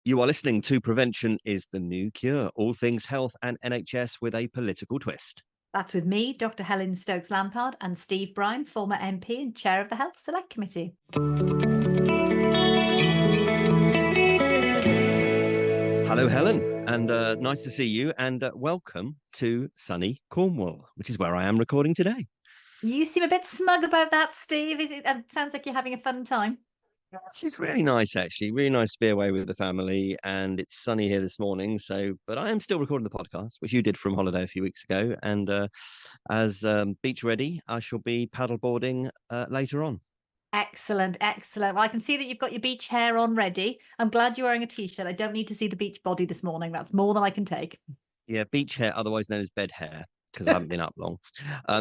You are listening to Prevention is the New Cure, all things health and NHS with a political twist. That's with me, Dr. Helen Stokes-Lampard, and Steve Bryan, former MP and Chair of the Health Select Committee. Hello, Helen, and nice to see you, and welcome to sunny Cornwall, which is where I am recording today. You seem a bit smug about that, Steve. It sounds like you're having a fun time. It's really nice, actually. Really nice to be away with the family, and it's sunny here this morning. But I am still recording the podcast, which you did from holiday a few weeks ago. And as beach ready, I shall be paddleboarding later on. Excellent, excellent. Well, I can see that you've got your beach hair on ready. I'm glad you're wearing a t-shirt. I don't need to see the beach body this morning. That's more than I can take. Yeah, beach hair, otherwise known as bed hair, because I haven't been up long.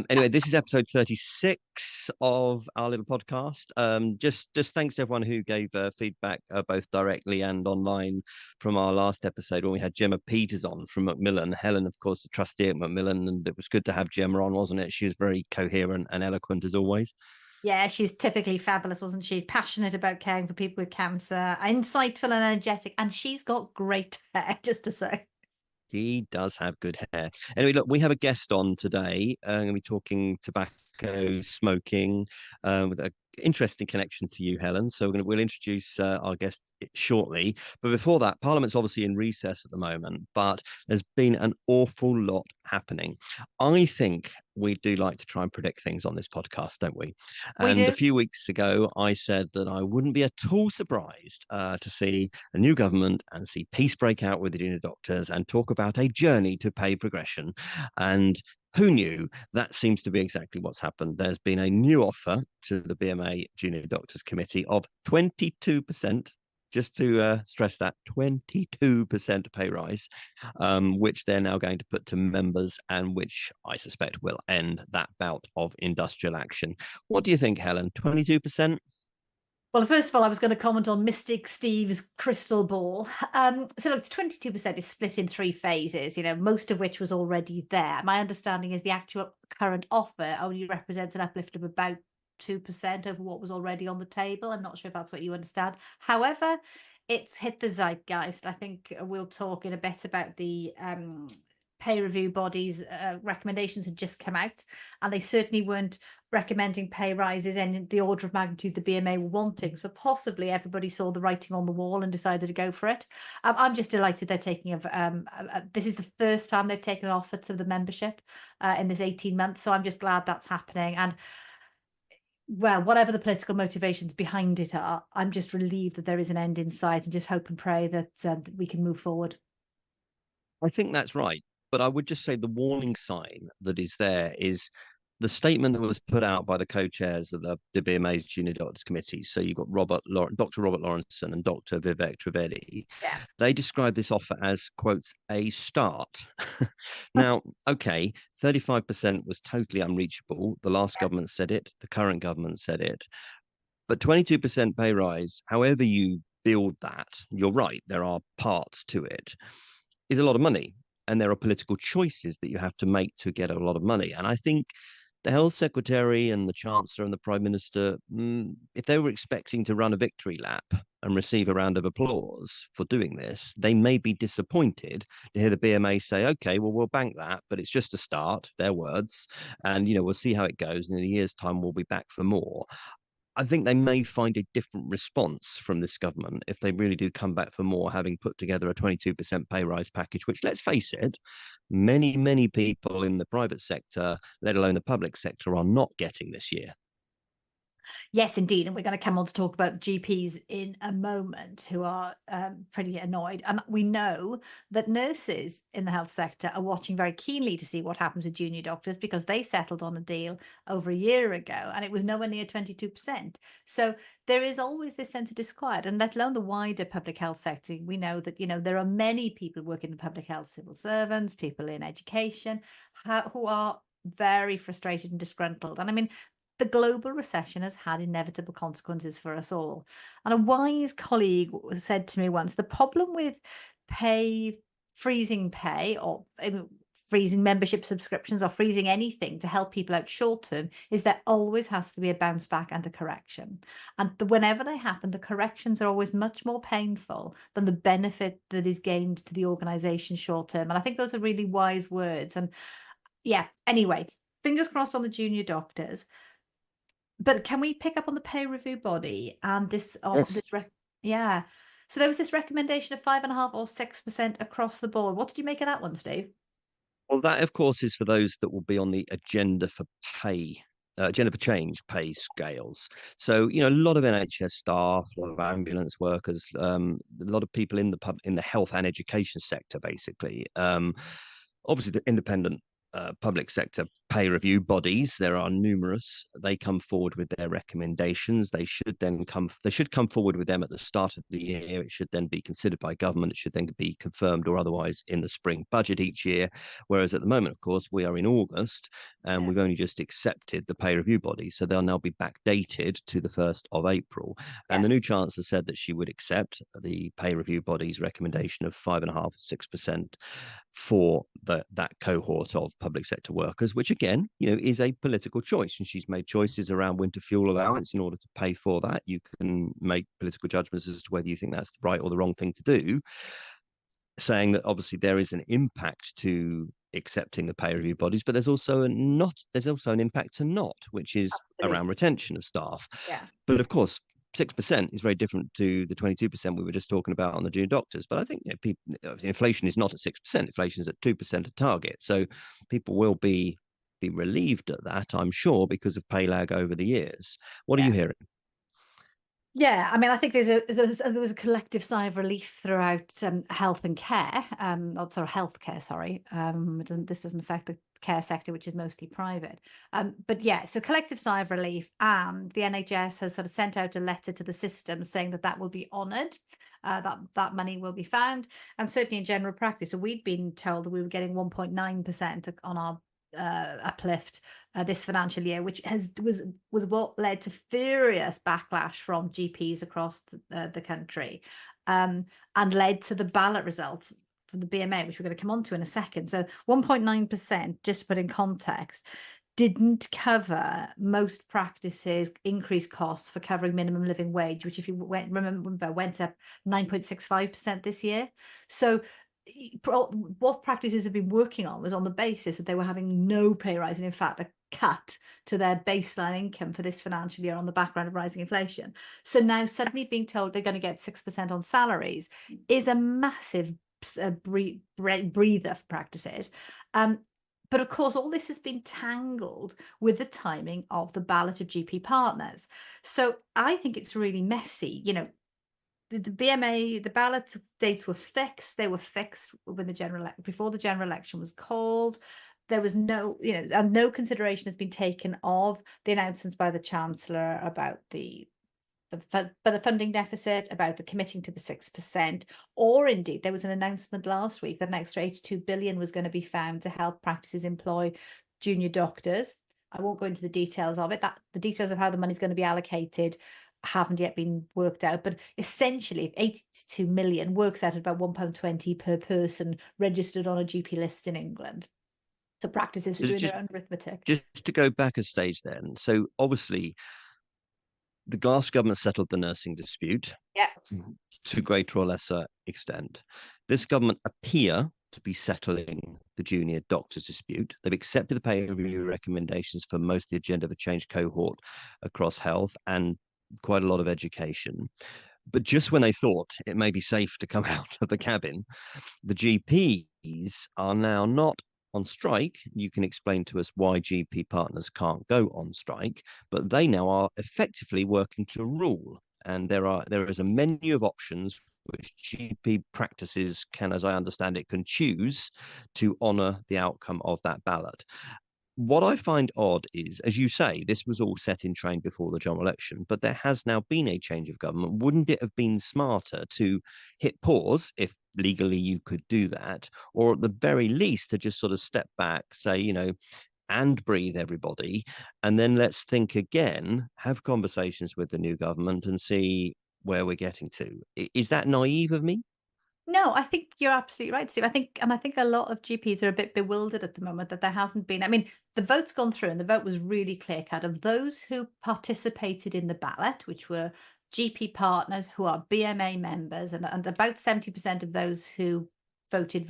Anyway, this is episode 36 of our little podcast. Just thanks to everyone who gave feedback both directly and online from our last episode when we had Gemma Peters on from Macmillan. Helen, of course, the trustee at Macmillan, and it was good to have Gemma on, wasn't it? She was very coherent and eloquent as always. Yeah, she's typically fabulous, wasn't she? Passionate about caring for people with cancer, insightful and energetic, and she's got great hair, just to say. He does have good hair. Anyway, look, we have a guest on today. Going to be talking tobacco, smoking, with an interesting connection to you, Helen. So we'll introduce our guest shortly. But before that, Parliament's obviously in recess at the moment, but there's been an awful lot happening. I think we do like to try and predict things on this podcast, don't we? We And do. a few weeks ago, I said that I wouldn't be at all surprised to see a new government and see peace break out with the junior doctors and talk about a journey to pay progression. And who knew? That seems to be exactly what's happened. There's been a new offer to the BMA Junior Doctors Committee of 22%. Just to stress that 22% pay rise, which they're now going to put to members and which I suspect will end that bout of industrial action. What do you think, Helen? 22%? Well, first of all, I was going to comment on Mystic Steve's crystal ball. So look, 22% is split in three phases, most of which was already there. My understanding is the actual current offer only represents an uplift of about 2% over what was already on the table. I'm not sure if that's what you understand. However, it's hit the zeitgeist. I think we'll talk in a bit about the pay review bodies' recommendations had just come out, and they certainly weren't recommending pay rises in the order of magnitude the BMA were wanting. So possibly everybody saw the writing on the wall and decided to go for it. I'm just delighted they're taking this is the first time they've taken an offer to the membership in this 18 months. So I'm just glad that's happening. And well, whatever the political motivations behind it are, I'm just relieved that there is an end in sight, and just hope and pray that we can move forward. I think that's right. But I would just say the warning sign that is there is the statement that was put out by the co-chairs of the BMA's Junior Doctors Committee. So you've got Dr. Robert Lawrenson and Dr. Vivek Trivedi. Yeah. They describe this offer as, quotes, a start. Now, okay, 35% was totally unreachable. The last government said it. The current government said it. But 22% pay rise, however you build that, you're right, there are parts to it, is a lot of money. And there are political choices that you have to make to get a lot of money. And I think the health secretary and the chancellor and the prime minister, if they were expecting to run a victory lap and receive a round of applause for doing this, they may be disappointed to hear the BMA say, okay, well, we'll bank that, but it's just a start, their words. And, we'll see how it goes. And in a year's time, we'll be back for more. I think they may find a different response from this government if they really do come back for more, having put together a 22% pay rise package, which, let's face it, many, many people in the private sector, let alone the public sector, are not getting this year. Yes, indeed. And we're going to come on to talk about GPs in a moment who are pretty annoyed. And we know that nurses in the health sector are watching very keenly to see what happens with junior doctors, because they settled on a deal over a year ago and it was nowhere near 22%. So there is always this sense of disquiet, and let alone the wider public health sector. We know that, there are many people working in public health, civil servants, people in education, who are very frustrated and disgruntled. And I mean, the global recession has had inevitable consequences for us all. And a wise colleague said to me once, the problem with freezing pay, or freezing membership subscriptions or freezing anything to help people out short term is there always has to be a bounce back and a correction. And whenever they happen, the corrections are always much more painful than the benefit that is gained to the organization short term. And I think those are really wise words. And yeah, anyway, fingers crossed on the junior doctors. But can we pick up on the pay review body and this? Yes. Yeah. So there was this recommendation of 5.5% or 6% across the board. What did you make of that one, Steve? Well, that, of course, is for those that will be on the agenda for agenda for change pay scales. So, a lot of NHS staff, a lot of ambulance workers, a lot of people in the health and education sector, basically. Obviously, the independent public sector pay review bodies, there are numerous. They come forward with their recommendations. They should come forward with them at the start of the year. It should then be considered by government. It should then be confirmed or otherwise in the spring budget each year. Whereas at the moment, of course, we are in August and we've only just accepted the pay review body. So they'll now be backdated to the 1st of April. And the new chancellor said that she would accept the pay review body's recommendation of 5.5%, 6% for that cohort of public sector workers, which again, is a political choice. And she's made choices around winter fuel allowance in order to pay for that. You can make political judgments as to whether you think that's the right or the wrong thing to do, saying that obviously there is an impact to accepting the pay review bodies, but there's also an impact to not, which is around retention of staff. Yeah. But of course, 6% is very different to the 22% we were just talking about on the junior doctors. But I think inflation is not at 6%. Inflation is at 2% of target. So people will be relieved at that, I'm sure, because of pay lag over the years. What are you hearing? Yeah, I mean, I think there was a collective sigh of relief throughout health and care, healthcare, sorry. This doesn't affect the care sector, which is mostly private. But yeah, so collective sigh of relief, and the NHS has sort of sent out a letter to the system saying that will be honoured. That money will be found, and certainly in general practice. So we'd been told that we were getting 1.9% on our uplift this financial year, which was what led to furious backlash from GPs across the country, and led to the ballot results from the BMA, which we're going to come on to in a second. So 1.9%, just to put in context, didn't cover most practices' increased costs for covering minimum living wage, which, if you remember, went up 9.65% this year. So what practices have been working on was on the basis that they were having no pay rise, and in fact a cut to their baseline income for this financial year on the background of rising inflation. So now suddenly being told they're going to get 6% on salaries is a massive breather for practices. But of course, all this has been tangled with the timing of the ballot of GP partners. So I think it's really messy. The BMA, the ballot dates were fixed. They were fixed when before the general election was called. There was no consideration has been taken of the announcements by the Chancellor about the funding deficit, about the committing to the 6%, or indeed there was an announcement last week that an extra 82 billion was going to be found to help practices employ junior doctors. I won't go into the details of it. The details of how the money is going to be allocated haven't yet been worked out, but essentially 82 million works out at about £1.20 per person registered on a GP list in England. So practices are doing their own arithmetic. Just to go back a stage then, so obviously the Glass government settled the nursing dispute to greater or lesser extent. This government appear to be settling the junior doctors dispute. They've accepted the pay review recommendations for most of the agenda for change cohort across health and quite a lot of education. But just when they thought it may be safe to come out of the cabin, the GPs are now not on strike. You can explain to us why GP partners can't go on strike, but they now are effectively working to rule. And there is a menu of options which GP practices can, as I understand it, can choose to honour the outcome of that ballot. What I find odd is, as you say, this was all set in train before the general election, but there has now been a change of government. Wouldn't it have been smarter to hit pause, if legally you could do that, or at the very least to just sort of step back, say, and breathe, everybody, and then let's think again, have conversations with the new government and see where we're getting to? Is that naive of me? No, I think you're absolutely right, Steve. I think a lot of GPs are a bit bewildered at the moment that there hasn't been. I mean, the vote's gone through and the vote was really clear cut. Of those who participated in the ballot, which were GP partners who are BMA members, and about 70% of those who voted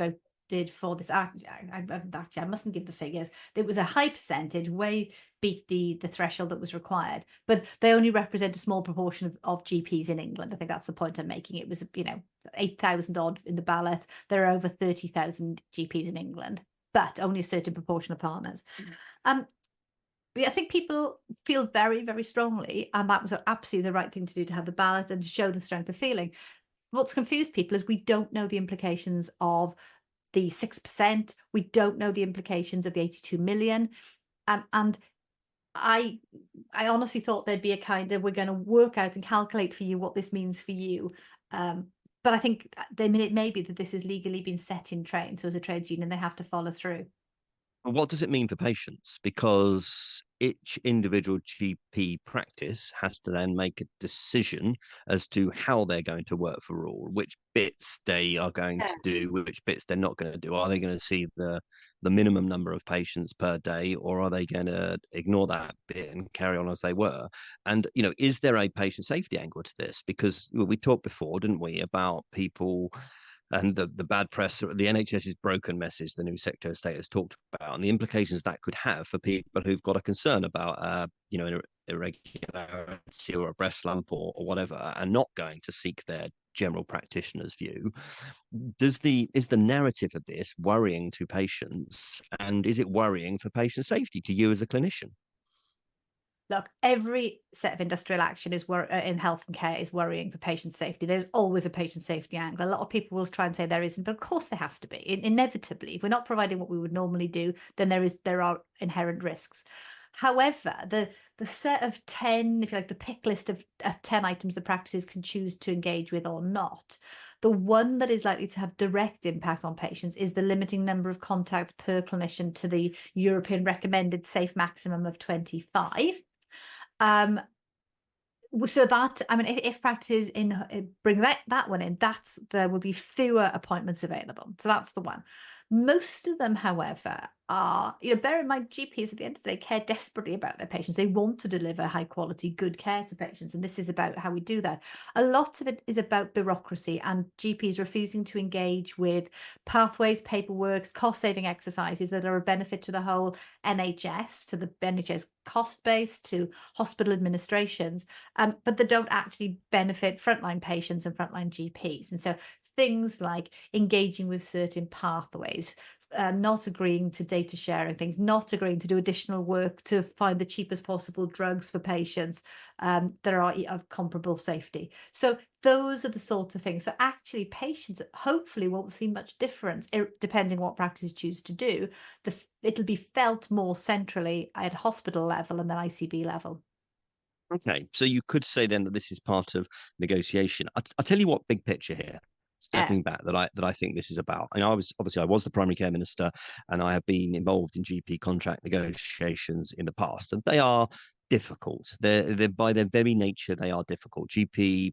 for this. Actually, I mustn't give the figures. It was a high percentage, way beat the threshold that was required, but they only represent a small proportion of GPs in England. I think that's the point I'm making. It was, 8,000 odd in the ballot. There are over 30,000 GPs in England, but only a certain proportion of partners. I think people feel very, very strongly, and that was absolutely the right thing to do, to have the ballot and to show the strength of feeling. What's confused people is we don't know the implications of the 6%. We don't know the implications of the 82 million. And I honestly thought there'd be a kind of, we're going to work out and calculate for you what this means for you. But I think it may be that this has legally been set in train. So as a trades union, they have to follow through. What does it mean for patients? Because each individual GP practice has to then make a decision as to how they're going to work for all, which bits they are going to do, which bits they're not going to do. Are they going to see the minimum number of patients per day, or are they going to ignore that bit and carry on as they were? And, is there a patient safety angle to this? Because we talked before, didn't we, about people and the bad press, the NHS's broken message, the new Secretary of State has talked about, and the implications that could have for people who've got a concern about, an irregularity or a breast lump or whatever, and not going to seek their general practitioner's view. Is the narrative of this worrying to patients, and is it worrying for patient safety to you as a clinician? Look, every set of industrial action in health and care is worrying for patient safety. There's always a patient safety angle. A lot of people will try and say there isn't, but of course there has to be. Inevitably, if we're not providing what we would normally do, then there are inherent risks. However, the set of 10, if you like, the pick list of 10 items the practices can choose to engage with or not, the one that is likely to have direct impact on patients is the limiting number of contacts per clinician to the European recommended safe maximum of 25. So that, I mean, if practices bring that one in, there will be fewer appointments available. So that's the one. Most of them, however, are, bear in mind, GPs at the end of the day care desperately about their patients. They want to deliver high quality, good care to patients. And this is about how we do that. A lot of it is about bureaucracy and GPs refusing to engage with pathways, paperwork, cost saving exercises that are a benefit to the whole NHS, to the NHS cost base, to hospital administrations, but they don't actually benefit frontline patients and frontline GPs. And so things like engaging with certain pathways, not agreeing to data sharing things, not agreeing to do additional work to find the cheapest possible drugs for patients that are of comparable safety. So those are the sorts of things. So actually patients hopefully won't see much difference depending what practices choose to do. It'll be felt more centrally at hospital level and then ICB level. Okay, so you could say then that this is part of negotiation. I'll tell you what, big picture here, Yeah. stepping back, that I think this is about. I was the primary care minister, and I have been involved in GP contract negotiations in the past, and they are difficult. They're by their very nature, they are difficult. GP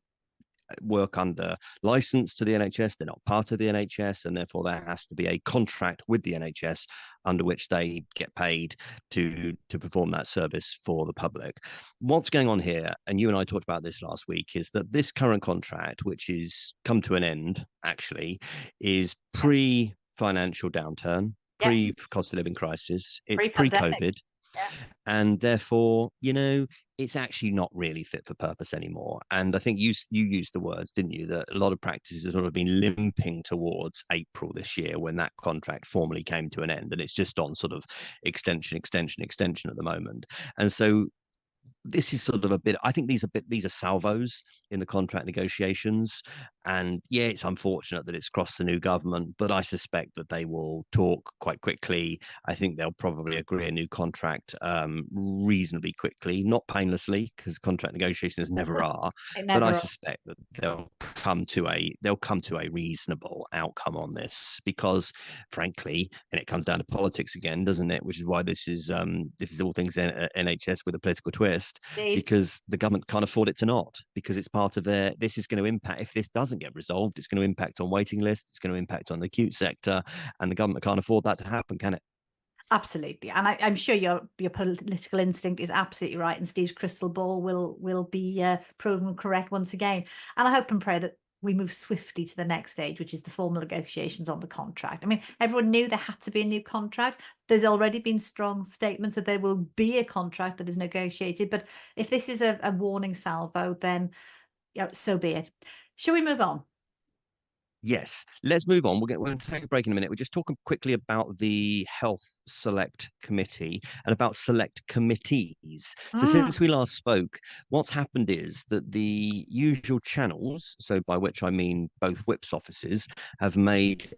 work under license to the NHS. They're not part of the NHS, and therefore there has to be a contract with the NHS under which they get paid to perform that service for the public. What's going on here, and you and I talked about this last week, is that this current contract, which is come to an end, actually, is pre-financial downturn, Yeah. pre-cost of living crisis. It's Pre-pandemic. pre-COVID, Yeah. and therefore, it's actually not really fit for purpose anymore. And I think you used the words, didn't you, that a lot of practices have sort of been limping towards April this year when that contract formally came to an end, and it's just on sort of extension at the moment. And so this is sort of a bit, I think these are salvos in the contract negotiations. And yeah, it's unfortunate that it's crossed the new government, but I suspect that they will talk quite quickly. I think they'll probably agree a new contract reasonably quickly, not painlessly, because contract negotiations never are. It But I never. suspect that they'll come to a reasonable outcome on this, because frankly, and it comes down to politics again, doesn't it? Which is why this is all things NHS with a political twist. list, Indeed. because the government can't afford it to not, because it's part of their, this is going to impact, if this doesn't get resolved, it's going to impact on waiting lists, it's going to impact on the acute sector, and the government can't afford that to happen, can it? Absolutely, and I'm sure your political instinct is absolutely right, and Steve's crystal ball will be proven correct once again. And I hope and pray that we move swiftly to the next stage, which is the formal negotiations on the contract. I mean, everyone knew there had to be a new contract. There's already been strong statements that there will be a contract that is negotiated, but if this is a warning salvo, then so be it. Shall we move on? Yes, let's move on. We're going to take a break in a minute. We're just talking quickly about the Health Select Committee and about select committees. So, Mm, since we last spoke, what's happened is that the usual channels, so by which I mean both whips offices, have made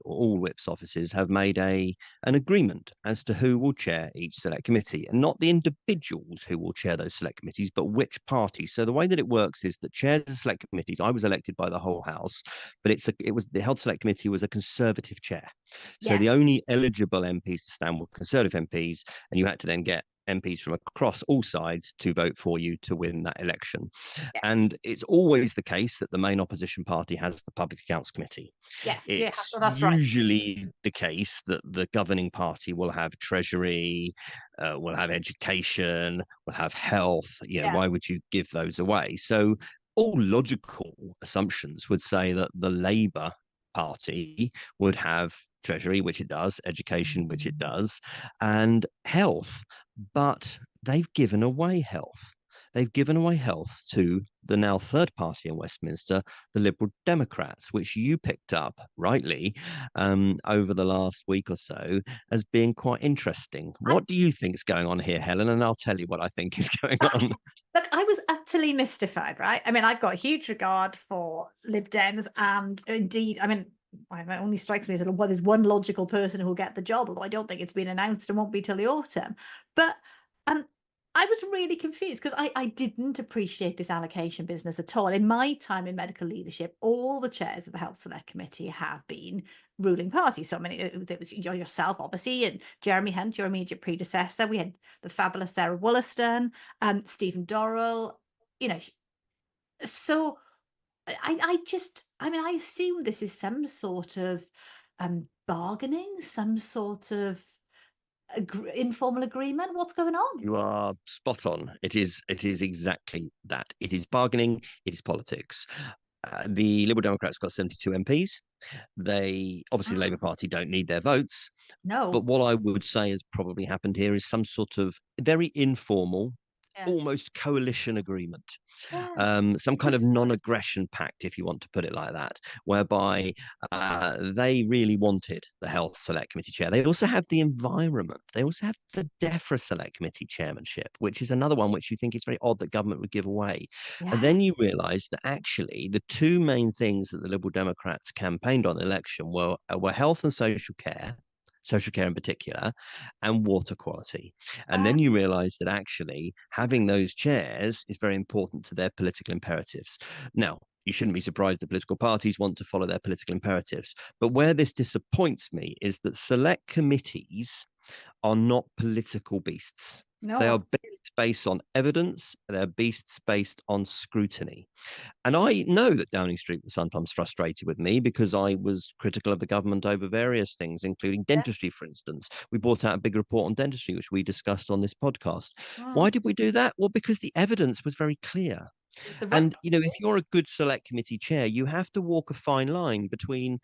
all whips offices have made an agreement as to who will chair each select committee, and not the individuals who will chair those select committees, but which party. So, the way that it works is that chairs of select committees, I was elected by the whole House, but it was the Health Select Committee was a Conservative chair. So yeah, the only eligible MPs to stand were Conservative MPs, and you had to then get MPs from across all sides to vote for you to win that election. yeah, And it's always the case that the main opposition party has the Public Accounts Committee. yeah, yeah. It's That's right. usually the case that the governing party will have Treasury, will have education, will have health. You know, Yeah. why would you give those away? So all logical assumptions would say that the Labour Party would have Treasury, which it does, education, which it does, and health. But they've given away health. They've given away health to the now third party in Westminster, the Liberal Democrats, which you picked up rightly over the last week or so as being quite interesting. I What do you think is going on here, Helen? And I'll tell you what I think is going on. Look, I was utterly mystified, right? I mean, I've got huge regard for Lib Dems, and indeed, I mean, it only strikes me as well, there's one logical person who will get the job, although I don't think it's been announced and won't be till the autumn. But um, I was really confused because I didn't appreciate this allocation business at all. In my time in medical leadership, all the chairs of the Health Select Committee have been ruling parties. So, I mean, there was yourself, obviously, and Jeremy Hunt, your immediate predecessor. We had the fabulous Sarah Wollaston, Stephen Dorrell, you know. So I mean, I assume this is some sort of bargaining, some sort of informal agreement. What's going on? You are spot on. It is exactly that. It is bargaining. It is politics. The Liberal Democrats got 72 MPs. They obviously the Labour Mm, Party don't need their votes. But no. what I would say has probably happened here is some sort of very informal, Yeah. almost coalition agreement, Yeah. some It kind of looks like. non-aggression pact, if you want to put it like that, whereby they really wanted the Health Select Committee chair. They also have the environment. They also have the DEFRA Select Committee chairmanship, which is another one which you think is very odd that government would give away. And Yeah. then you realise that actually the two main things that the Liberal Democrats campaigned on the election were health and social care in particular, and water quality. And Uh, then you realize that actually having those chairs is very important to their political imperatives. Now, you shouldn't be surprised that political parties want to follow their political imperatives. But where this disappoints me is that select committees are not political beasts. They are no. beasts based on evidence, they're beasts based on scrutiny. And I know that Downing Street was sometimes frustrated with me because I was critical of the government over various things, including Yeah. dentistry, for instance. We brought out a big report on dentistry, which we discussed on this podcast. Why Mm, did we do that? Well, because the evidence was very clear. it's the right. And, you know, if you're a good select committee chair, you have to walk a fine line between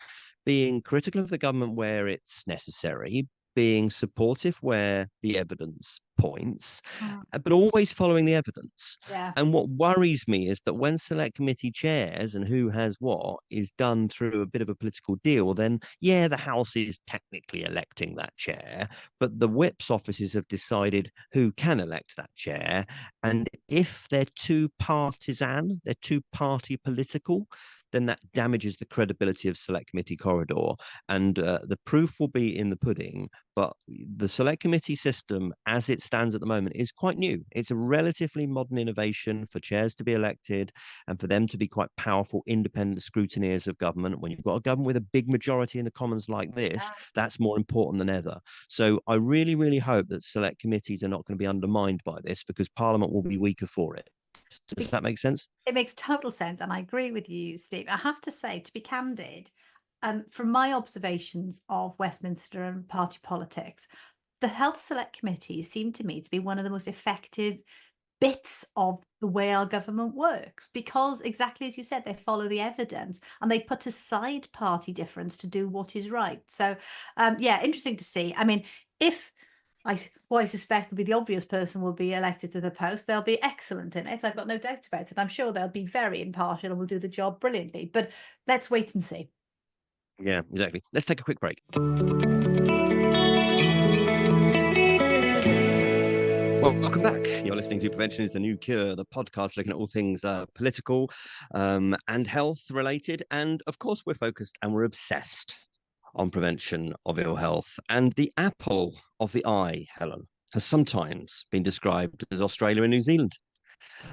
being critical of the government where it's necessary, being supportive where the evidence points, Mm, but always following the evidence. yeah. And what worries me is that when select committee chairs and who has what is done through a bit of a political deal, then yeah, the House is technically electing that chair, but the whips offices have decided who can elect that chair. And if they're too partisan, they're too party political, then that damages the credibility of select committee corridor. And the proof will be in the pudding. But the select committee system, as it stands at the moment, is quite new. It's a relatively modern innovation for chairs to be elected and for them to be quite powerful, independent scrutineers of government. When you've got a government with a big majority in the Commons like this, that's more important than ever. So I really, really hope that select committees are not going to be undermined by this, because Parliament will be weaker for it. Does that make sense? It makes total sense. And I agree with you, Steve. I have to say, to be candid, from my observations of Westminster and party politics, the Health Select Committee seemed to me to be one of the most effective bits of the way our government works, because exactly as you said, they follow the evidence and they put aside party difference to do what is right. So yeah, interesting to see. I mean, if what I suspect would be the obvious person will be elected to the post, they'll be excellent in it. I've got no doubts about it. I'm sure they'll be very impartial and will do the job brilliantly. But let's wait and see. Yeah, exactly. Let's take a quick break. Well, welcome back. You're listening to Prevention is the New Cure, the podcast looking at all things political and health related. And of course, we're focused and we're obsessed on prevention of ill health. And the apple of the eye, Helen, has sometimes been described as Australia and New Zealand.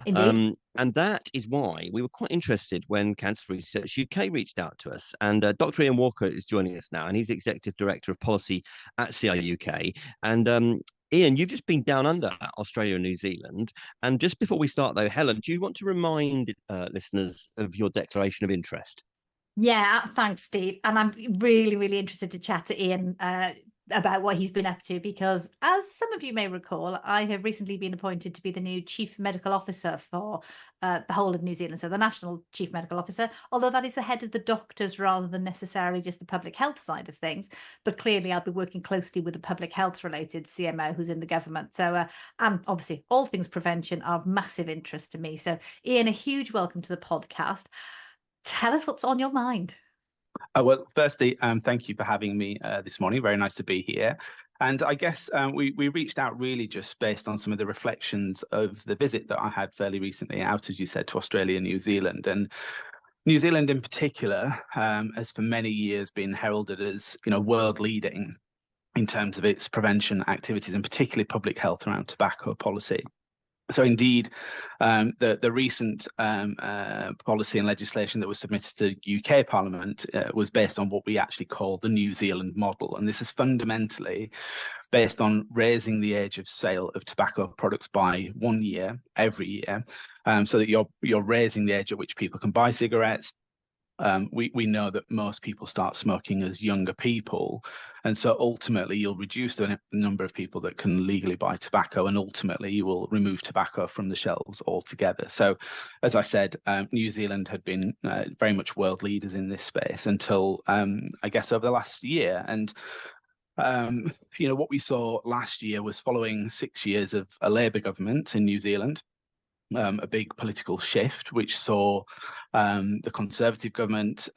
Indeed. And that is why we were quite interested when Cancer Research UK reached out to us. And Dr. Ian Walker is joining us now, and he's Executive Director of Policy at CI UK. And Ian, you've just been down under Australia and New Zealand. And just before we start, though, Helen, do you want to remind listeners of your declaration of interest? Yeah, thanks, Steve. And I'm really, really interested to chat to Ian about what he's been up to, because as some of you may recall, I have recently been appointed to be the new Chief Medical Officer for the whole of New Zealand, so the National Chief Medical Officer, although that is the head of the doctors rather than necessarily just the public health side of things. But clearly I'll be working closely with the public health related CMO who's in the government. So, and obviously all things prevention are of massive interest to me. So Ian, a huge welcome to the podcast. Tell us what's on your mind. Well, firstly, thank you for having me this morning. Very nice to be here. And I guess we reached out really just based on some of the reflections of the visit that I had fairly recently out, as you said, to Australia and New Zealand. And New Zealand in particular has for many years been heralded as, world leading in terms of its prevention activities, and particularly public health around tobacco policy. So indeed, the recent policy and legislation that was submitted to UK Parliament was based on what we actually call the New Zealand model. And this is fundamentally based on raising the age of sale of tobacco products by 1 year every year, so that you're raising the age at which people can buy cigarettes. We know that most people start smoking as younger people, and so ultimately you'll reduce the number of people that can legally buy tobacco, and ultimately you will remove tobacco from the shelves altogether. So, as I said, New Zealand had been very much world leaders in this space until I guess over the last year. And what we saw last year was, following 6 years of a Labour government in New Zealand, a big political shift, which saw the Conservative government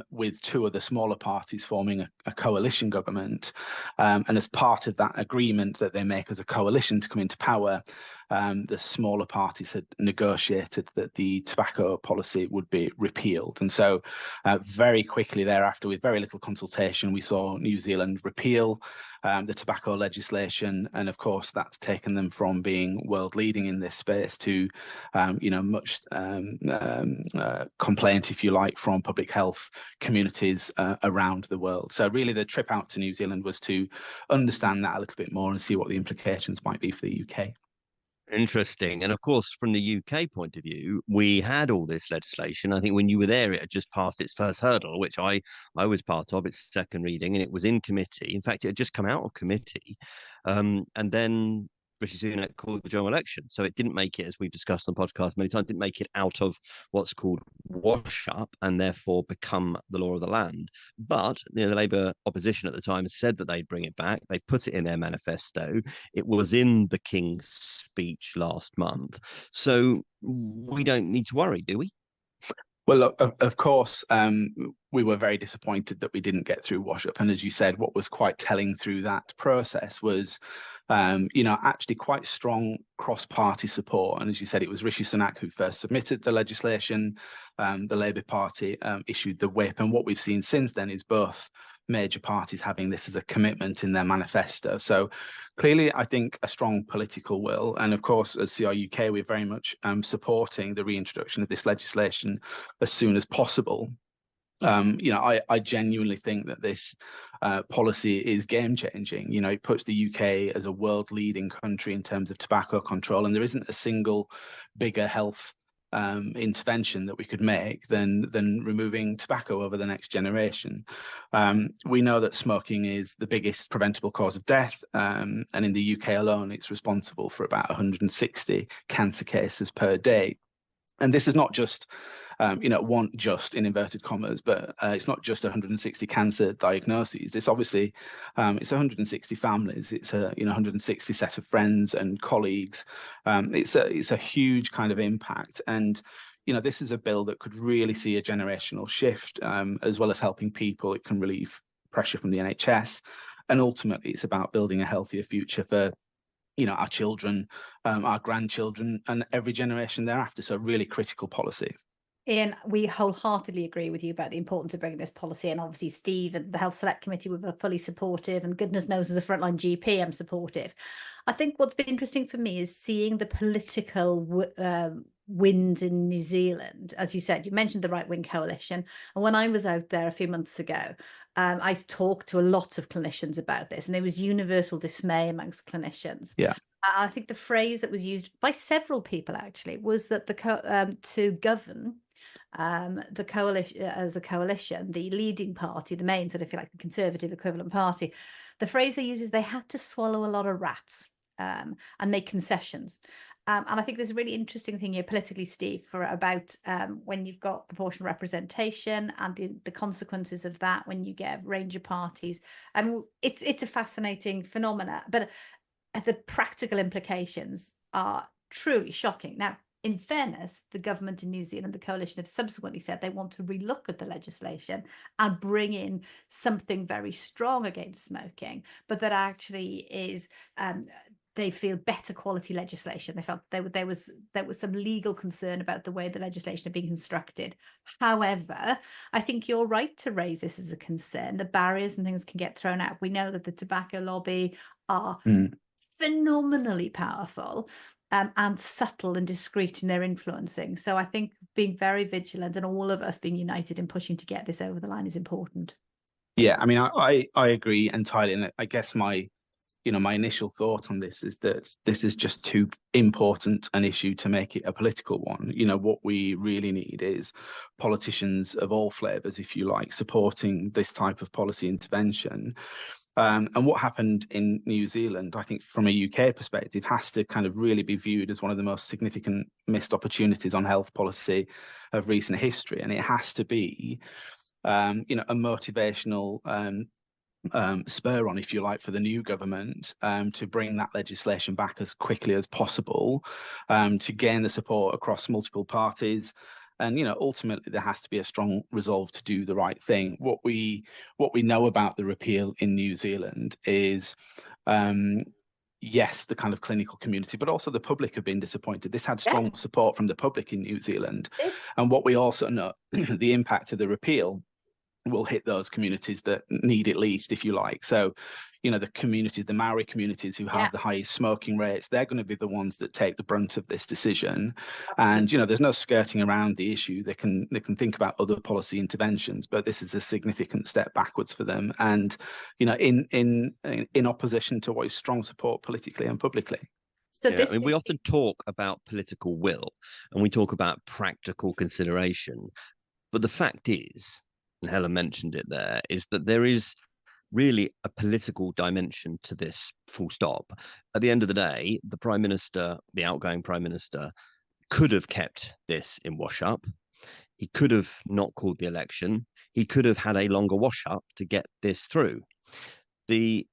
with two of the smaller parties forming a coalition government. And as part of that agreement that they make as a coalition to come into power, the smaller parties had negotiated that the tobacco policy would be repealed. And so very quickly thereafter, with very little consultation, we saw New Zealand repeal the tobacco legislation. And of course, that's taken them from being world leading in this space to much complaint, if you like, from public health communities around the world. So really the trip out to New Zealand was to understand that a little bit more and see what the implications might be for the UK. Interesting. And of course, from the UK point of view, we had all this legislation. I think when you were there, it had just passed its first hurdle, which I was part of, its second reading, and it was in committee. In fact, it had just come out of committee. And then Rishi Sunak called the general election. So it didn't make it, as we've discussed on the podcast many times, didn't make it out of what's called wash up and therefore become the law of the land. But the Labour opposition at the time said that they'd bring it back. They put it in their manifesto. It was in the King's speech last month. So we don't need to worry, do we? Well, look, of course, we were very disappointed that we didn't get through wash up. And as you said, what was quite telling through that process was actually quite strong cross-party support. And as you said, it was Rishi Sunak who first submitted the legislation. The Labour Party issued the whip. And what we've seen since then is both major parties having this as a commitment in their manifesto. So clearly, I think a strong political will. And of course, as CR UK, we're very much supporting the reintroduction of this legislation as soon as possible. I genuinely think that this policy is game changing. It puts the UK as a world leading country in terms of tobacco control, and there isn't a single bigger health intervention that we could make than removing tobacco over the next generation. We know that smoking is the biggest preventable cause of death, and in the UK alone, it's responsible for about 160 cancer cases per day. And this is not just, just in inverted commas, but it's not just 160 cancer diagnoses. It's obviously, it's 160 families. It's a 160 set of friends and colleagues. It's a huge kind of impact. And this is a bill that could really see a generational shift, as well as helping people. It can relieve pressure from the NHS, and ultimately, it's about building a healthier future for our children, our grandchildren, and every generation thereafter. So really critical policy. Ian, we wholeheartedly agree with you about the importance of bringing this policy. And obviously, Steve and the Health Select Committee were fully supportive. And goodness knows, as a frontline GP, I'm supportive. I think what's been interesting for me is seeing the political winds in New Zealand. As you said, you mentioned the right-wing coalition. And when I was out there a few months ago, I talked to a lot of clinicians about this, and there was universal dismay amongst clinicians. Yeah. I think the phrase that was used by several people actually was that to govern the coalition as a coalition, the leading party, the main sort of, if you like, the Conservative equivalent party, the phrase they use is they had to swallow a lot of rats and make concessions. And I think there's a really interesting thing here politically, Steve, about when you've got proportional representation and the consequences of that when you get a range of parties. It's a fascinating phenomena, but the practical implications are truly shocking. Now, in fairness, the government in New Zealand, the coalition, have subsequently said they want to relook at the legislation and bring in something very strong against smoking, but that actually is they feel better quality legislation. They felt there was some legal concern about the way the legislation had been constructed. However, I think you're right to raise this as a concern. The barriers and things can get thrown out. We know that the tobacco lobby are phenomenally powerful and subtle and discreet in their influencing. So I think being very vigilant and all of us being united in pushing to get this over the line is important. Yeah, I mean, I agree entirely. And I guess my initial thought on this is that this is just too important an issue to make it a political one. What we really need is politicians of all flavours, if you like, supporting this type of policy intervention. And what happened in New Zealand, I think from a UK perspective, has to kind of really be viewed as one of the most significant missed opportunities on health policy of recent history. And it has to be, a motivational spur on, if you like, for the new government to bring that legislation back as quickly as possible, to gain the support across multiple parties. And ultimately there has to be a strong resolve to do the right thing. What we know about the repeal in New Zealand is yes, the kind of clinical community, but also the public have been disappointed. This had strong support from the public in New Zealand. And what we also know, the impact of the repeal will hit those communities that need it least, if you like. So, the communities, the Maori communities who have the highest smoking rates, they're going to be the ones that take the brunt of this decision. Absolutely. And, there's no skirting around the issue. They can think about other policy interventions, but this is a significant step backwards for them. And, in opposition to what is strong support politically and publicly. So we often talk about political will and we talk about practical consideration, but the fact is, and Helen mentioned it there, is that there is really a political dimension to this, full stop. At the end of the day, the Prime Minister, the outgoing Prime Minister, could have kept this in wash-up. He could have not called the election. He could have had a longer wash-up to get this through. The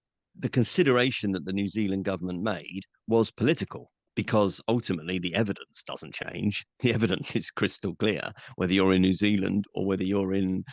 consideration that the New Zealand government made was political, because ultimately the evidence doesn't change. The evidence is crystal clear, whether you're in New Zealand or whether you're in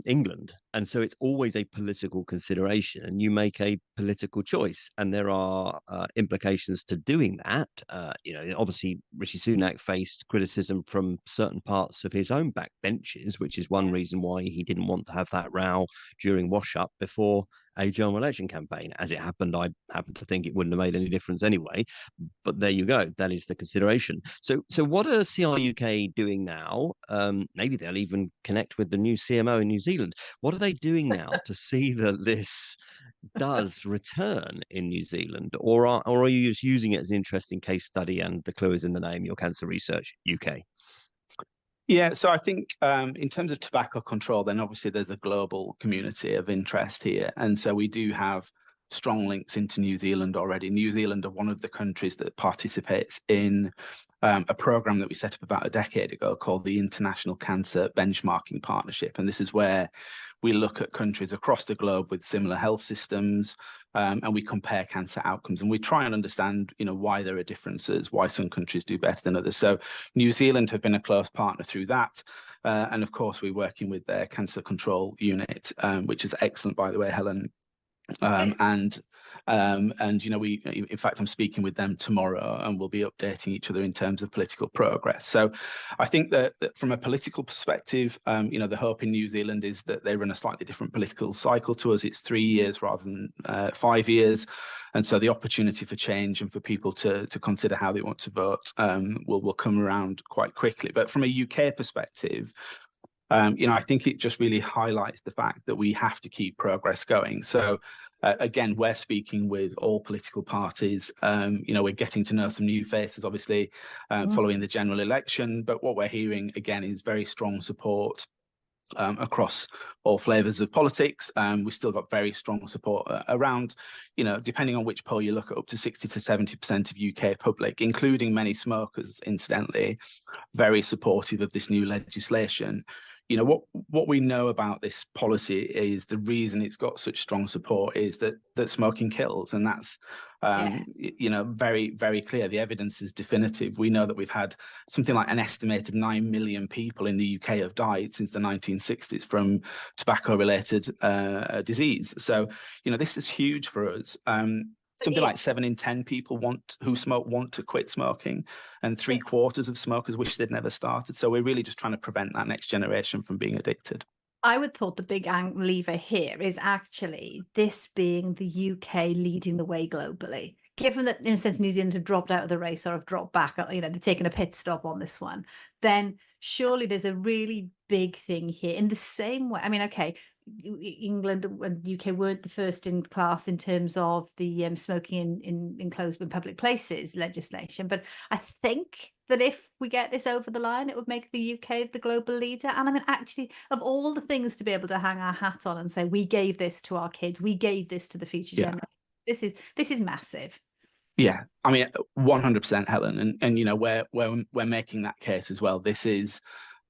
England. And so it's always a political consideration, and you make a political choice. And there are implications to doing that. Obviously, Rishi Sunak faced criticism from certain parts of his own backbenches, which is one reason why he didn't want to have that row during wash-up before a general election campaign. As it happened, I happen to think it wouldn't have made any difference anyway. But there you go. That is the consideration. So what are CRUK doing now? Maybe they'll even connect with the new CMO in New Zealand. What are they doing now to see that this does return in New Zealand, or are you just using it as an interesting case study? And the clue is in the name: your cancer research UK. Yeah, so I think in terms of tobacco control, then obviously there's a global community of interest here. And so we do have strong links into New Zealand already. New Zealand are one of the countries that participates in a program that we set up about a decade ago called the International Cancer Benchmarking Partnership. And this is where we look at countries across the globe with similar health systems, and we compare cancer outcomes, and we try and understand, why there are differences, why some countries do better than others. So New Zealand have been a close partner through that. And of course, we're working with their cancer control unit, which is excellent, by the way, Helen. And we, in fact, I'm speaking with them tomorrow, and we'll be updating each other in terms of political progress. So I think that from a political perspective, the hope in New Zealand is that they run a slightly different political cycle to us. It's 3 years rather than 5 years. And so the opportunity for change and for people to consider how they want to vote will come around quite quickly. But from a UK perspective, I think it just really highlights the fact that we have to keep progress going. So again, we're speaking with all political parties. We're getting to know some new faces, obviously, following the general election. But what we're hearing, again, is very strong support across all flavours of politics. We've still got very strong support around, depending on which poll you look at, up to 60 to 70% of UK public, including many smokers, incidentally, very supportive of this new legislation. What we know about this policy is the reason it's got such strong support is that smoking kills, and that's very, very clear. The evidence is definitive. We know that we've had something like an estimated 9 million people in the UK have died since the 1960s from tobacco-related disease. So, this is huge for us. Something like 7 in 10 people who smoke want to quit smoking, and 3/4 of smokers wish they'd never started. So we're really just trying to prevent that next generation from being addicted. I would thought the big lever here is actually this being the UK leading the way globally. Given that, in a sense, New Zealand have dropped out of the race or have dropped back, they're taking a pit stop on this one, then surely there's a really big thing here. In the same way, okay, England and UK weren't the first in class in terms of the smoking in enclosed public places legislation, but I think that if we get this over the line, it would make the UK the global leader. And actually, of all the things to be able to hang our hat on and say, we gave this to our kids, we gave this to the future generation, this is massive. Yeah, 100%, Helen, and we're making that case as well. This is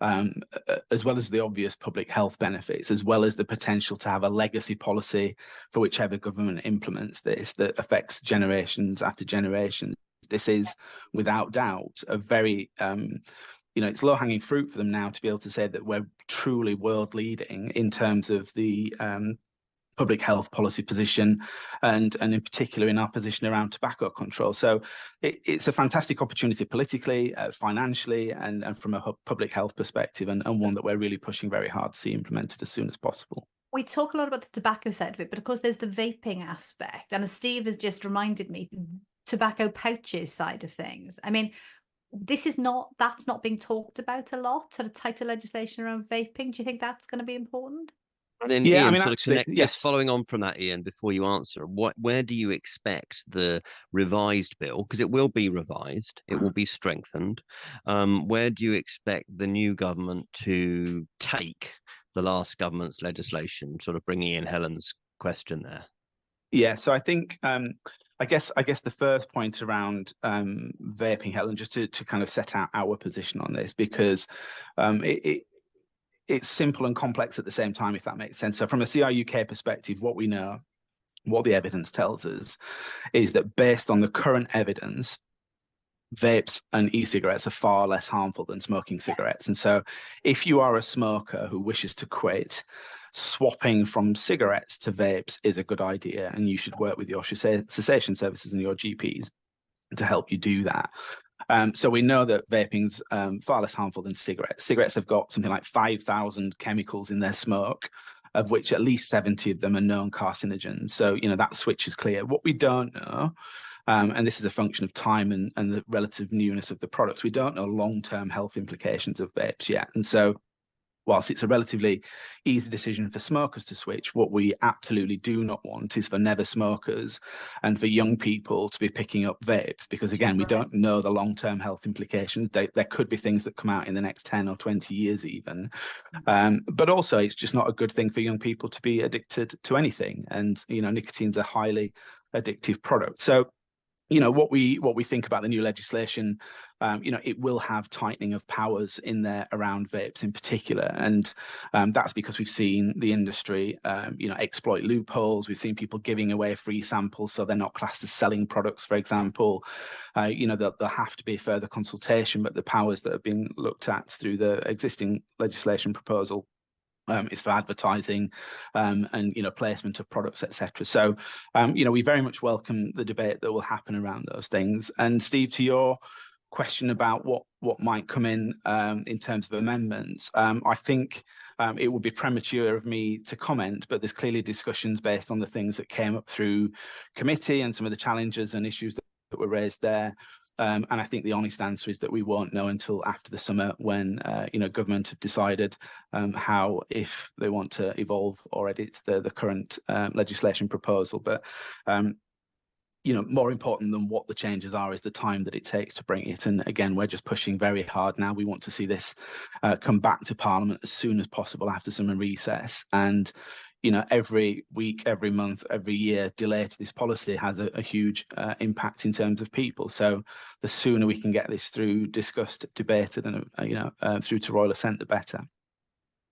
as well as the obvious public health benefits, as well as the potential to have a legacy policy for whichever government implements this that affects generations after generations. This is, without doubt, a very, it's low-hanging fruit for them now to be able to say that we're truly world-leading in terms of the public health policy position, and in particular in our position around tobacco control. So it's a fantastic opportunity politically, financially, and from a public health perspective, and one that we're really pushing very hard to see implemented as soon as possible. We talk a lot about the tobacco side of it, but of course there's the vaping aspect. And as Steve has just reminded me, tobacco pouches side of things. That's not being talked about a lot, sort of tighter legislation around vaping. Do you think that's going to be important? And then Ian, just following on from that, Ian, before you answer, where do you expect the revised bill, because it will be revised, it will be strengthened, where do you expect the new government to take the last government's legislation, sort of bringing in Helen's question there? Yeah, so I think I guess the first point around vaping, Helen, just to kind of set out our position on this, because it's simple and complex at the same time, if that makes sense. So from a CRUK perspective, what we know, what the evidence tells us, is that based on the current evidence, vapes and e-cigarettes are far less harmful than smoking cigarettes. And so if you are a smoker who wishes to quit, swapping from cigarettes to vapes is a good idea, and you should work with your cessation services and your GPs to help you do that. So we know that vaping's far less harmful than cigarettes. Cigarettes have got something like 5,000 chemicals in their smoke, of which at least 70 of them are known carcinogens. So, that switch is clear. What we don't know, and this is a function of time and the relative newness of the products, we don't know long-term health implications of vapes yet. And so whilst it's a relatively easy decision for smokers to switch, what we absolutely do not want is for never smokers and for young people to be picking up vapes, because again, we don't know the long-term health implications. There could be things that come out in the next 10 or 20 years even. But also it's just not a good thing for young people to be addicted to anything. And, nicotine's a highly addictive product. So what we think about the new legislation, it will have tightening of powers in there around vapes in particular, and that's because we've seen the industry, exploit loopholes. We've seen people giving away free samples, so they're not classed as selling products, for example. There'll have to be further consultation, but the powers that have been looked at through the existing legislation proposal is for advertising and placement of products, etc. So we very much welcome the debate that will happen around those things. And Steve, to your question about what might come in terms of amendments, I think it would be premature of me to comment, but there's clearly discussions based on the things that came up through committee and some of the challenges and issues that were raised there. And I think the honest answer is that we won't know until after the summer, when government have decided how, if they want to evolve or edit the current legislation proposal. But more important than what the changes are is the time that it takes to bring it. And again, we're just pushing very hard now. We want to see this come back to Parliament as soon as possible after summer recess. And every week, every month, every year delay to this policy has a huge impact in terms of people. So the sooner we can get this through, discussed, debated, and through to royal assent, the better.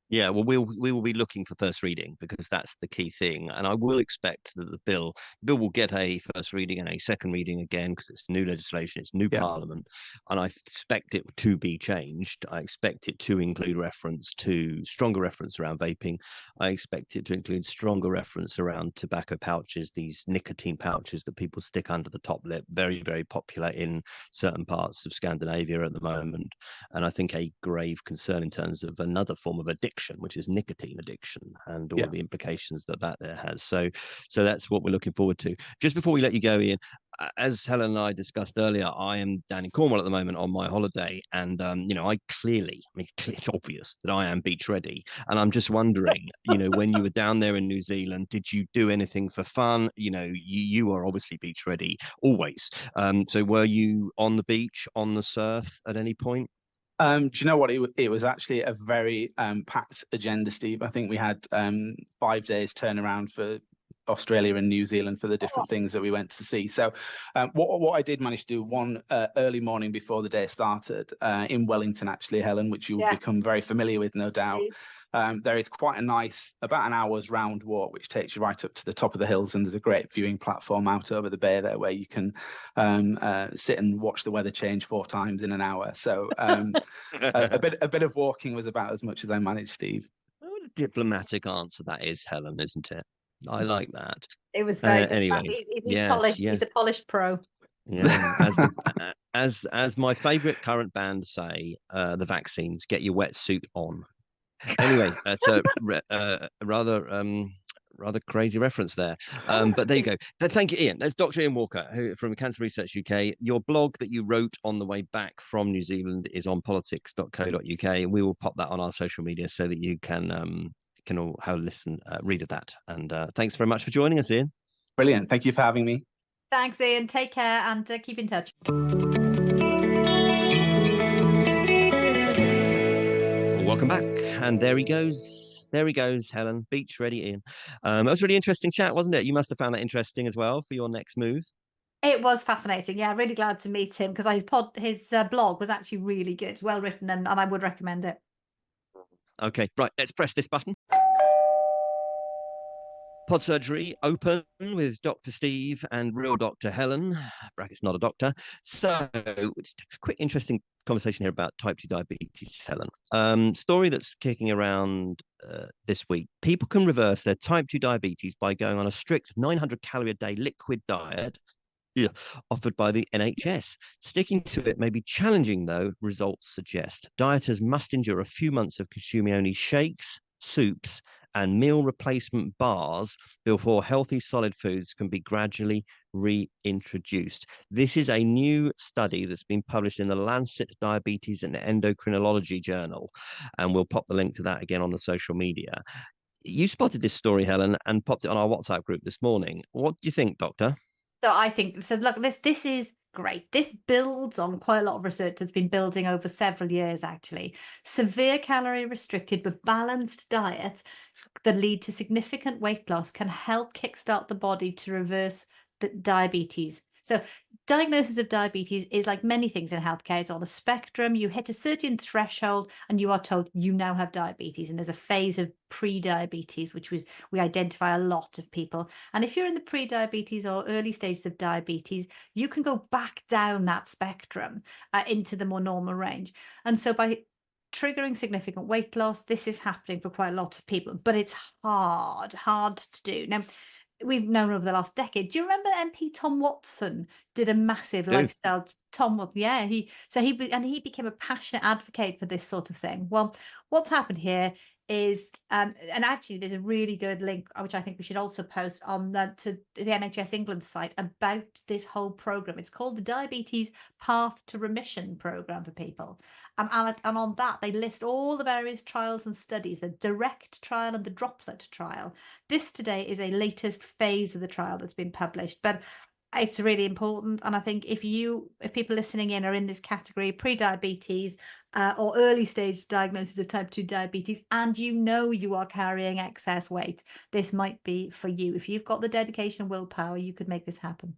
Yeah, well, we will be looking for first reading, because that's the key thing. And I will expect that the bill will get a first reading and a second reading again, because it's new legislation, it's new Parliament, and I expect it to be changed. I expect it to include stronger reference around vaping. I expect it to include stronger reference around tobacco pouches, these nicotine pouches that people stick under the top lip, very, very popular in certain parts of Scandinavia at the moment. And I think a grave concern in terms of another form of addiction, which is nicotine addiction, and all the implications that there has. So that's what we're looking forward to. Just before we let you go, Ian, as Helen and I discussed earlier, I am down in Cornwall at the moment on my holiday, and it's obvious that I am beach ready, and I'm just wondering, when you were down there in New Zealand, did you do anything for fun? You are obviously beach ready always. So were you on the beach, on the surf at any point? Do you know what? It was actually a very packed agenda, Steve. I think we had 5 days turnaround for Australia and New Zealand for the different things that we went to see. So what I did manage to do one early morning before the day started in Wellington, actually, Helen, which you'll become very familiar with, no doubt. There is quite a nice, about an hour's round walk, which takes you right up to the top of the hills, and there's a great viewing platform out over the bay there where you can sit and watch the weather change 4 times in an hour. So a bit of walking was about as much as I managed, Steve. What a diplomatic answer that is, Helen, isn't it? I like that. It was very anyway. He's polished. He's a polished pro. Yeah, as my favourite current band say, the Vaccines, get your wetsuit on. Anyway, that's a rather crazy reference there. But there you go. Thank you, Ian. That's Dr. Ian Walker, from Cancer Research UK. Your blog that you wrote on the way back from New Zealand is on politics.co.uk, and we will pop that on our social media so that you can all have a listen, read of that. And thanks very much for joining us, Ian. Brilliant. Thank you for having me. Thanks, Ian. Take care and keep in touch. Welcome back, and there he goes, Helen, beach ready, Ian. That was a really interesting chat, wasn't it? You must have found that interesting as well for your next move. It was fascinating. Yeah, really glad to meet him, because his blog was actually really good, well written, and I would recommend it. Okay, right, let's press this button. Pod Surgery open with Dr. Steve and real Dr. Helen, brackets not a doctor. So it's a quick interesting conversation here about type 2 diabetes, Helen. Story that's kicking around this week. People can reverse their type 2 diabetes by going on a strict 900 calorie a day liquid diet, yeah, offered by the NHS. Sticking to it may be challenging, though, results suggest. Dieters must endure a few months of consuming only shakes, soups, and meal replacement bars before healthy solid foods can be gradually reintroduced. This is a new study that's been published in the Lancet Diabetes and Endocrinology journal, and we'll pop the link to that again on the social media. You spotted this story, Helen, and popped it on our WhatsApp group this morning. What do you think, Doctor? So I think, so look, this is great. This builds on quite a lot of research that's been building over several years, actually. Severe calorie restricted but balanced diets that lead to significant weight loss can help kickstart the body to reverse the diabetes. So diagnosis of diabetes is like many things in healthcare. It's on a spectrum. You hit a certain threshold and you are told you now have diabetes. And there's a phase of pre-diabetes, which we identify a lot of people. And if you're in the pre-diabetes or early stages of diabetes, you can go back down that spectrum into the more normal range. And so by triggering significant weight loss, this is happening for quite a lot of people, but it's hard to do. Now, we've known over the last decade. Do you remember MP Tom Watson did a massive lifestyle? He became a passionate advocate for this sort of thing. Well, what's happened here is, and actually there's a really good link, which I think we should also post on to the NHS England site about this whole program. It's called the Diabetes Path to Remission program for people. And on that, they list all the various trials and studies, the direct trial and the droplet trial. This today is a latest phase of the trial that's been published, but it's really important. And I think if people listening in are in this category, pre-diabetes or early stage diagnosis of type 2 diabetes, and you are carrying excess weight, this might be for you. If you've got the dedication and willpower, you could make this happen.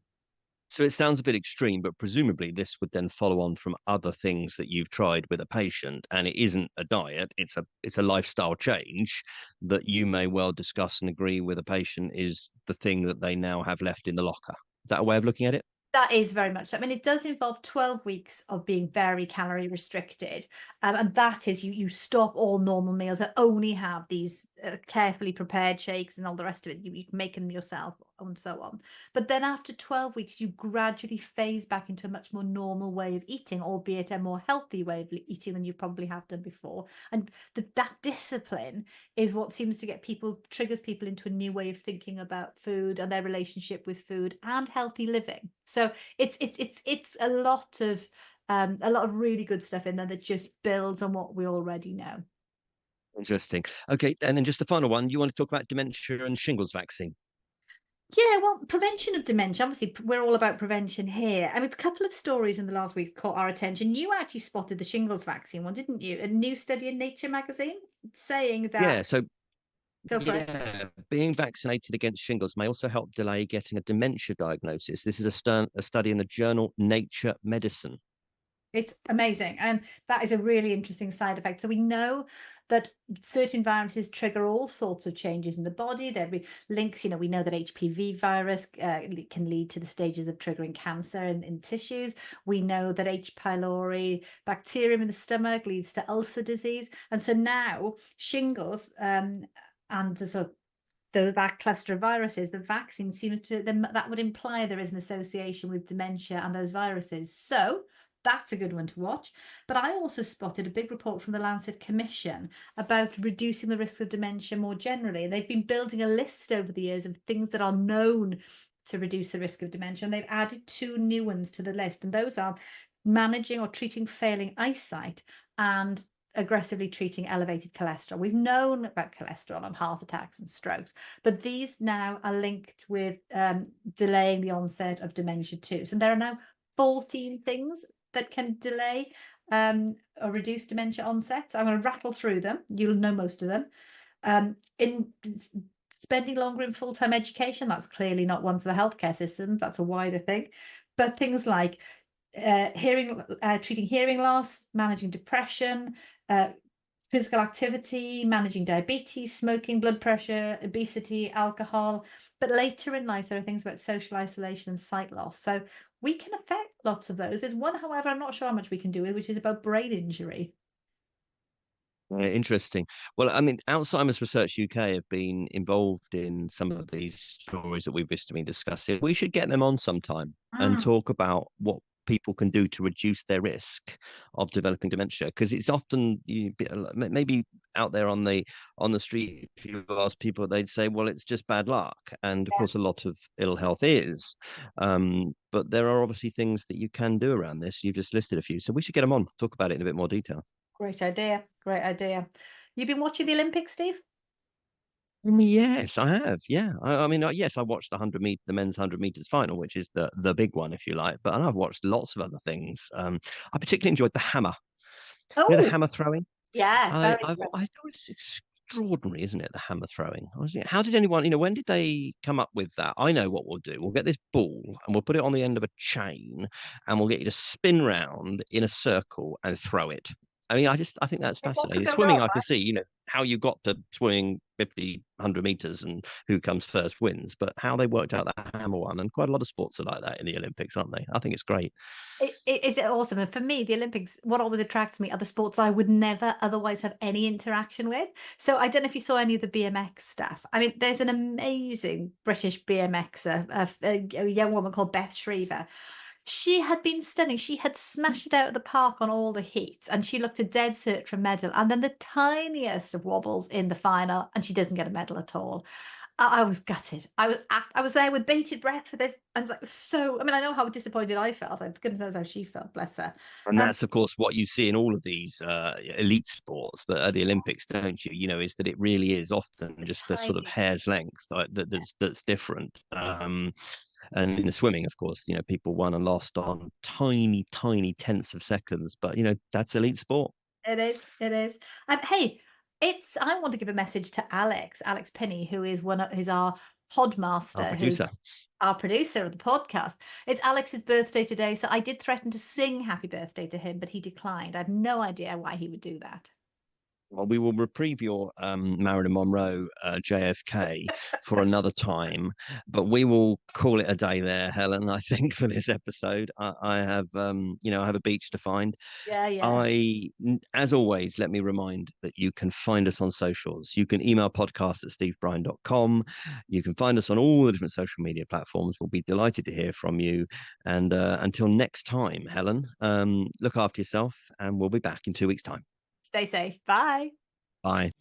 So it sounds a bit extreme, but presumably this would then follow on from other things that you've tried with a patient, and it isn't a diet; it's a lifestyle change that you may well discuss and agree with a patient is the thing that they now have left in the locker. Is that a way of looking at it? That is very much. I mean, it does involve 12 weeks of being very calorie restricted. And that is you stop all normal meals and only have these carefully prepared shakes and all the rest of it. You can make them yourself and so on. But then after 12 weeks, you gradually phase back into a much more normal way of eating, albeit a more healthy way of eating than you probably have done before. And that discipline is what seems to triggers people into a new way of thinking about food and their relationship with food and healthy living. So it's a lot of really good stuff in there that just builds on what we already know. Interesting. Okay, and then just the final one. You want to talk about dementia and shingles vaccine? Yeah, well, prevention of dementia. Obviously, we're all about prevention here. I mean, a couple of stories in the last week caught our attention. You actually spotted the shingles vaccine one, didn't you? A new study in Nature magazine saying that. Yeah. So Go for it. being vaccinated against shingles may also help delay getting a dementia diagnosis. This is a study in the journal Nature Medicine. It's amazing. And that is a really interesting side effect. So we know that certain viruses trigger all sorts of changes in the body. There be links, we know that HPV virus can lead to the stages of triggering cancer in tissues. We know that H. pylori bacterium in the stomach leads to ulcer disease. And so now shingles and so that cluster of viruses, the vaccine seems to, that would imply there is an association with dementia and those viruses. So that's a good one to watch. But I also spotted a big report from the Lancet Commission about reducing the risk of dementia more generally. And they've been building a list over the years of things that are known to reduce the risk of dementia. And they've added 2 new ones to the list. And those are managing or treating failing eyesight and aggressively treating elevated cholesterol. We've known about cholesterol and heart attacks and strokes, but these now are linked with delaying the onset of dementia too. So there are now 14 things that can delay or reduce dementia onset. So I'm going to rattle through them. You'll know most of them. In spending longer in full-time education, that's clearly not one for the healthcare system. That's a wider thing. But things like treating hearing loss, managing depression, physical activity, managing diabetes, smoking, blood pressure, obesity, alcohol. But later in life, there are things about social isolation and sight loss. So we can affect lots of those. There's one, however, I'm not sure how much we can do with, which is about brain injury. Interesting. Well, I mean, Alzheimer's Research UK have been involved in some of these stories that we've just been discussing. We should get them on sometime and talk about what people can do to reduce their risk of developing dementia, because it's often maybe out there on the street, if you ask people, they'd say, well, it's just bad luck, and of course a lot of ill health is, but there are obviously things that you can do around this. You've just listed a few, so we should get them on, talk about it in a bit more detail. Great idea. Great idea. You've been watching the Olympics, Steve? Yes, I have. Yeah, I mean, yes, I watched the men's 100 meters final, which is the big one, if you like. But I've watched lots of other things. I particularly enjoyed the hammer. You know, the Oh, hammer throwing. yeah, very I impressive. thought it's extraordinary, isn't it? The hammer throwing. I was thinking, how did anyone, you know, when did they come up with that? I know what we'll do. We'll get this ball and we'll put it on the end of a chain, and we'll get you to spin round in a circle and throw it. I mean, I think that's What could fascinating. go Swimming, wrong, I can right? see, you know, how you got to swimming 50, 100 meters and who comes first wins, but how they worked out the hammer one, and quite a lot of sports are like that in the Olympics, aren't they? I think it's great. It's awesome. And for me, the Olympics, what always attracts me are the sports that I would never otherwise have any interaction with. So I don't know if you saw any of the BMX stuff. I mean, there's an amazing British BMXer, a young woman called Beth Shriver. She had been stunning. She had smashed it out of the park on all the heats, and she looked a dead cert for a medal. And then the tiniest of wobbles in the final, and she doesn't get a medal at all. I was gutted. I was there with bated breath for this. I was like, so. I mean, I know how disappointed I felt. Goodness knows how she felt. Bless her. And Um, that's, of course, what you see in all of these elite sports, but at the Olympics, don't you? You know, is that it really is often just a sort of tiny. hair's length that's different. And in the swimming, of course, you know, people won and lost on tiny, tiny tenths of seconds. But you know, that's elite sport. It is. It is. Hey, it's. I want to give a message to Alex Penny, who is who's our Our podmaster, who's producer. our producer of the podcast. It's Alex's birthday today, so I did threaten to sing happy birthday to him, but he declined. I have no idea why he would do that. Well, we will reprieve your Marilyn Monroe JFK for another time, but we will call it a day there, Helen. I think for this episode, I have, you know, I have a beach to find. Yeah. As always, let me remind that you can find us on socials. You can email podcast at stevebryan.com. You can find us on all the different social media platforms. We'll be delighted to hear from you. And until next time, Helen, look after yourself, and we'll be back in 2 weeks' time. Stay safe. Bye. Bye.